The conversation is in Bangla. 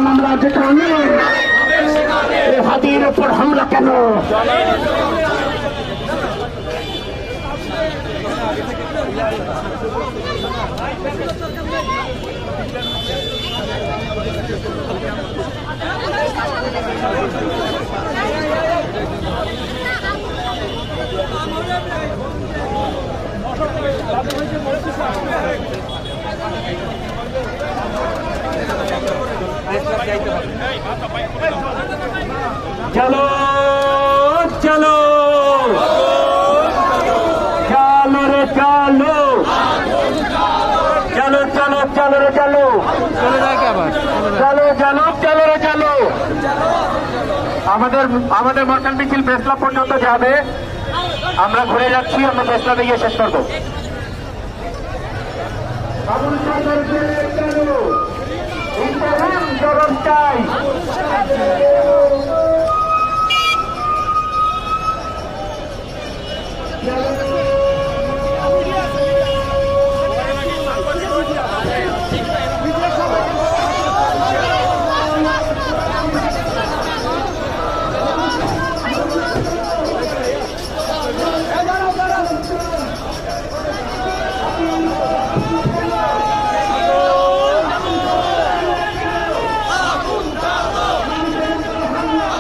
আমরা যেখানে হাতির উপর হামলা কেন? চলো চলো চলো রে চলো চলো চলো চলো রে চলো চলো চলো চলো রে চলো। আমাদের মোটর মিছিল প্রেস ক্লাব পর্যন্ত যাবে। আমরা ঘুরে যাচ্ছি, আমরা প্রেস ক্লাবে গিয়ে শেষ করবো। জবাব চাই।